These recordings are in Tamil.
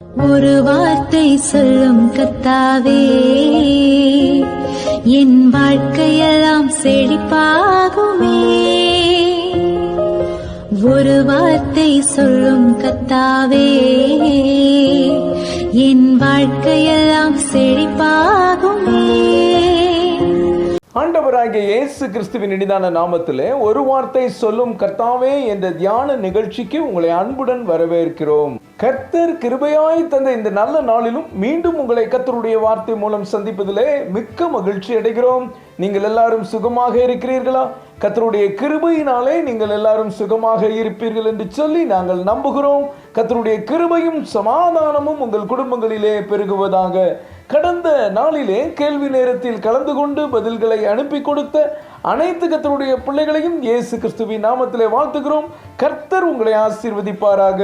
ஒரு வார்த்தை சொல்லும் கர்த்தாவே, என் வாழ்க்கையெல்லாம் செழிப்பாகுமே. ஒரு வார்த்தை சொல்லும் கர்த்தாவே, என் வாழ்க்கையெல்லாம் செழிப்பாகுமே. ஆண்டவராகிய இயேசு கிறிஸ்துவின் இனிதான நாமத்திலே ஒரு வார்த்தை சொல்லும் கர்த்தாவே என்ற தியான நிகழ்ச்சிக்கு உங்களை அன்புடன் வரவேற்கிறோம். கர்த்தர் கிருபையாய் தந்த இந்த நல்ல நாளிலும் மீண்டும் உங்களை கர்த்தருடைய வார்த்தை மூலம் சந்திப்பதிலே மிக்க மகிழ்ச்சி அடைகிறோம். நீங்கள் எல்லாரும் சுகமாக இருக்கிறீர்களா? கர்த்தருடைய கிருபையினாலே நீங்கள் எல்லாரும் சுகமாக இருப்பீர்கள் என்று சொல்லி நாங்கள் நம்புகிறோம். கர்த்தருடைய கிருபையும் சமாதானமும் உங்கள் குடும்பங்களிலே பெருகுவதாக. கடந்த நாளிலே கேள்வி நேரத்தில் கலந்து கொண்டு பதில்களை அனுப்பி கொடுத்த அனைத்து கர்த்தருடைய பிள்ளைகளையும் இயேசு கிறிஸ்துவின் நாமத்திலே வாழ்த்துகிறோம். கர்த்தர் உங்களை ஆசீர்வதிப்பாராக.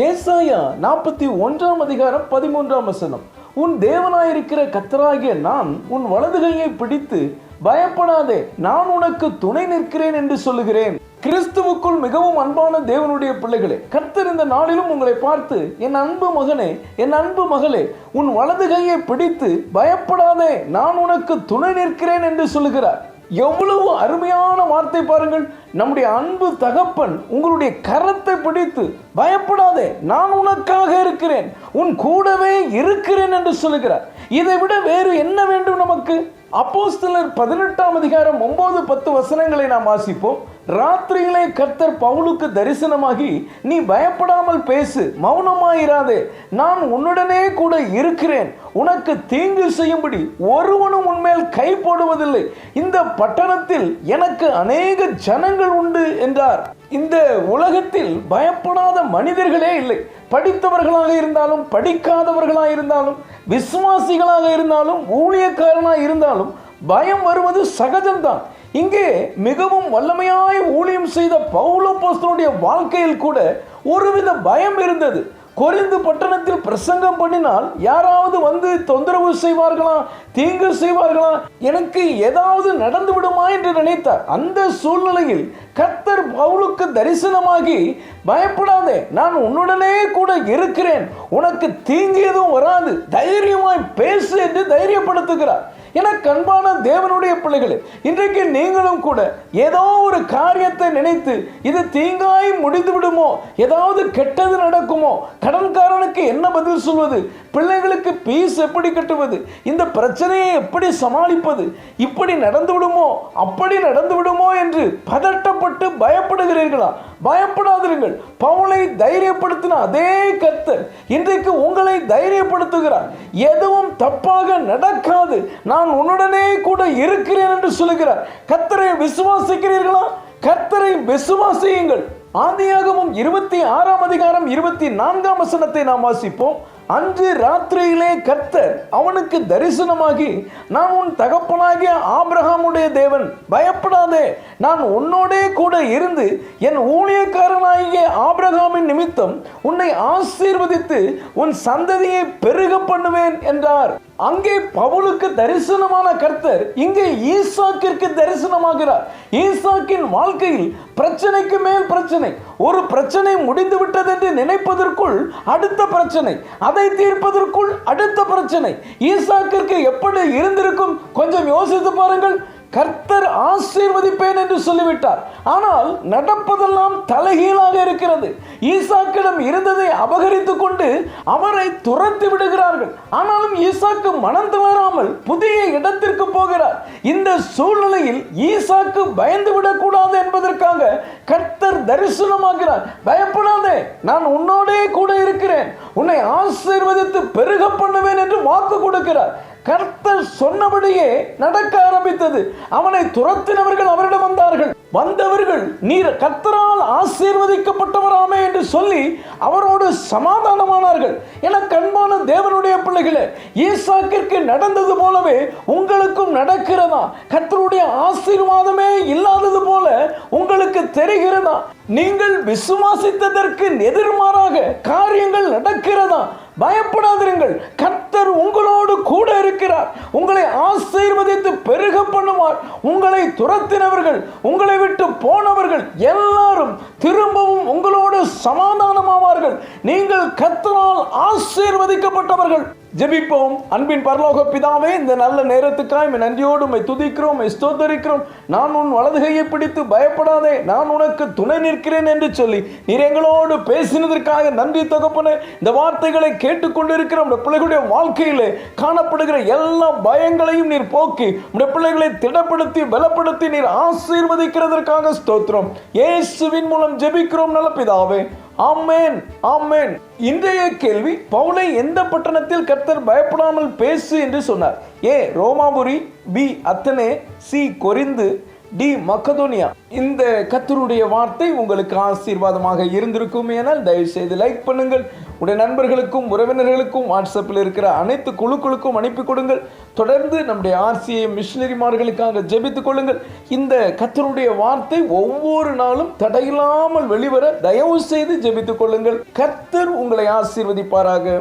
ஏசாயா 41:13 உன் தேவனாயிருக்கிற கர்த்தராகிய நான் உன் வலது கையை பிடித்து பயப்படாதே, நான் உனக்கு துணை நிற்கிறேன் என்று சொல்லுகிறேன். கிறிஸ்துவுக்குள் மிகவும் அன்பான தேவனுடைய பிள்ளைகளே, கர்த்தர் இந்த நாளிலும் உங்களை பார்த்து, என் அன்பு மகனே, என் அன்பு மகளே, உன் வலது கையை பிடித்து பயப்படாதே, நான் உனக்கு துணை நிற்கிறேன் என்று சொல்லுகிறார். எவ்வளவு அருமையான வார்த்தை பாருங்கள். நம்முடைய அன்பு தகப்பன் உங்களுடைய கரத்தை பிடித்து பயப்படாதே, நான் உனக்காக இருக்கிறேன், உன் கூடவே இருக்கிறேன் என்று சொல்லுகிறார். இதை விட வேறு என்ன வேண்டும் நமக்கு? அப்போஸ்தலர் 18:9-10 நாம் வாசிப்போம். ராத்திரியிலே கர்த்தர் பவுலுக்கு தரிசனமாகி, நீ பயப்படாமல் பேசு, மௌனமாயிராதே, நான் உன்னுடனே கூட இருக்கிறேன், உனக்கு தீங்கு செய்யும்படி ஒருவனும் உன்மேல் கை போடுவதில்லை, இந்த பட்டணத்தில் எனக்கு அநேக ஜனங்கள் உண்டு என்றார். இந்த உலகத்தில் பயப்படாத மனிதர்களே இல்லை. படித்தவர்களாக இருந்தாலும் படிக்காதவர்களாக இருந்தாலும் விசுவாசிகளாக இருந்தாலும் ஊழியக்காரனாக இருந்தாலும் பயம் வருவது சகஜம்தான். இங்கே மிகவும் வல்லமையாய் ஊழியம் செய்த பவுல் அப்போஸ்தலனுடைய வாழ்க்கையில் கூட ஒருவித பயம் இருந்தது. கொரிந்து பட்டணத்தில் பிரசங்கம் பண்ணினால் யாராவது வந்து தொந்தரவு செய்வார்களா, தீங்கு செய்வார்களா, எனக்கு ஏதாவது நடந்து விடுமா என்று நினைத்தார். அந்த சூழ்நிலையில் கர்த்தர் பவுலுக்கு தரிசனமாகி, பயப்படாதே, நான் உன்னுடனே கூட இருக்கிறேன், உனக்கு தீங்கு எதுவும் வராது, தைரியமாய் பேசு என்று தைரியப்படுத்துகிறார். எனக்கு அன்பான தேவனுடைய பிள்ளைகளே, இன்றைக்கு நீங்களும் கூட ஏதோ ஒரு காரியத்தை நினைத்து இது தீங்காய் முடிந்து விடுமோ, ஏதாவது கெட்டது நடக்குமோ, கடன்காரனுக்கு என்ன பதில் சொல்வது, பிள்ளைகளுக்கு பீஸ் எப்படி கட்டுவது, இந்த பிரச்சனையை எப்படி சமாளிப்பது, இப்படி நடந்து விடுமோ அப்படி நடந்து விடுமோ என்று பதட்டப்பட்டு பயப்படுகிறீர்களா? பயப்படாதீர்கள். பவுலை தைரியப்படுத்தின அதே கர்த்தர் இன்றைக்கு உங்களை தைரியப்படுத்துகிறார். எதுவும் தப்பாக நடக்காது, நான் உன்னுடனே கூட இருக்கிறேன் என்று சொல்லுகிறார். கர்த்தரை விசுவாசிக்கிறீர்களா? கர்த்தரை விசுவாசியுங்கள். ஆதியாகமம் 26:24 நாம் வாசிப்போம். அன்று ராத்திரியிலே கர்த்தர் அவனுக்கு தரிசனமாகி, நான் உன் தகப்பனாகிய ஆபிரகாமுடைய தேவன், பயப்படாதே, நான் உன்னோடே கூட இருந்து என் ஊழியக்காரனாகிய ஆபிரகாமின் நிமித்தம் உன்னை ஆசீர்வதித்து உன் சந்ததியை பெருக பண்ணுவேன் என்றார். அங்கே பவுலுக்கு தரிசனமான கர்த்தர் இங்கே ஈசாக்கிற்கு தரிசனமாகிறார். ஈசாக்கின் வாழ்க்கையில் பிரச்சனைக்கு மேல் பிரச்சனை. ஒரு பிரச்சனை முடிந்து விட்டது என்று நினைப்பதற்குள் அடுத்த பிரச்சனை, அதை தீர்ப்பதற்குள் அடுத்த பிரச்சனை. ஈசாக்கிற்கு எப்படி இருந்திருக்கும் கொஞ்சம் யோசித்து பாருங்கள். கர்த்தர் ஆசீர்வதிப்பேன் என்று சொல்லிவிட்டார், ஆனால் நடப்பதெல்லாம் தலைகீழாக இருக்கிறது. ஈசாக்கிடம் இருந்ததை அபகரித்துக் கொண்டு அவரை துரத்தி விடுகிறார்கள். ஆனாலும் ஈசாக்கு மனம் தளராமல் புதிய இடத்திற்கு போகிறார். இந்த சூழ்நிலையில் ஈசாக்கு பயந்து விடக்கூடாது என்பதற்காக கர்த்தர் தரிசனமாகிறார். பயப்படாதே, நான் உன்னோடே கூட இருக்கிறேன், உன்னை ஆசீர்வதித்து பெருக பண்ணுவேன் என்று வாக்கு கொடுக்கிறார். கர்த்தர் சொன்னபடியே நடக்க ஆரம்பித்தது. அவனை துரத்தினவர்கள் அவரிடம் வந்தவர்கள் நீர் கர்த்தரால் ஆசீர்வதிக்கப்பட்டவராமே என்று சொல்லி அவரோடு சமாதானமானார்கள். எனக்கு அன்பான தேவனுடைய பிள்ளைகளே, ஈசாக்கிற்கு நடந்தது போலவே உங்களுக்கும் நடக்கிறதா? கர்த்தருடைய ஆசீர்வாதமே இல்லாதது போல உங்களுக்கு தெரிகிறதா? நீங்கள் விசுவாசித்ததற்கு எதிர்மாறாக காரியங்கள் நடக்கிறதா? பயப்படாதீர்கள். கர்த்தர் கர்த்தர் உங்களோடு கூட இருக்கிறார். உங்களை ஆசீர்வதித்து பெருக பண்ணுவார். உங்களை துரத்தினவர்கள், உங்களை விட்டு போனவர்கள் எல்லாரும் திரும்பவும் உங்களோடு சமாதானமாவார்கள். நீங்கள் கர்த்தரால் ஆசீர்வதிக்கப்பட்டவர்கள். ஜெபிப்போம். அன்பின் பரலோக பிதாவே, இந்த நல்ல நேரத்துக்காய் நன்றியோடு உம்மை துதிக்கிறோம், உம்மை ஸ்தோத்தரிக்கிறோம். நான் உன் வலது கையை பிடித்து பயப்படாதே, நான் உனக்கு துணை நிற்கிறேன் என்று சொல்லி நீர் எங்களோடு பேசினதற்காக நன்றி தகப்பனே. இந்த வார்த்தைகளை கேட்டுக்கொண்டிருக்கிற உடைய பிள்ளைகளுடைய வாழ்க்கையிலே காணப்படுகிற எல்லா பயங்களையும் நீர் போக்கி உடைய பிள்ளைகளை திடப்படுத்தி பலப்படுத்தி நீர் ஆசீர்வதிக்கிறதற்காக ஸ்தோத்திரம். இயேசுவின் மூலம் ஜெபிக்கிறோம் நல்ல பிதாவே. ஆமென், ஆமென். இன்றைய கேள்வி, பவுலை எந்த பட்டணத்தில் கர்த்தர் பயப்படாமல் பேசு என்று சொன்னார்? ஏ ரோமாபுரி, பி அத்தனே, சி கொரிந்து, டி மக்கதோனியா. இந்த கர்த்தருடைய வார்த்தை உங்களுக்கு ஆசீர்வாதமாக இருந்திருக்கும். ஏனால் தயவு செய்து லைக் பண்ணுங்கள். உடைய நண்பர்களுக்கும் உறவினர்களுக்கும் வாட்ஸ்அப்பில் இருக்கிற அனைத்து குழுக்களுக்கும் அனுப்பி கொடுங்கள். தொடர்ந்து நம்முடைய RCA மிஷனரிமார்களுக்காக ஜெபித்துக் கொள்ளுங்கள். இந்த கர்த்தருடைய வார்த்தை ஒவ்வொரு நாளும் தடையில்லாமல் வெளிவர தயவு செய்து ஜெபித்துக் கொள்ளுங்கள். கர்த்தர் உங்களை ஆசீர்வதிப்பாராக.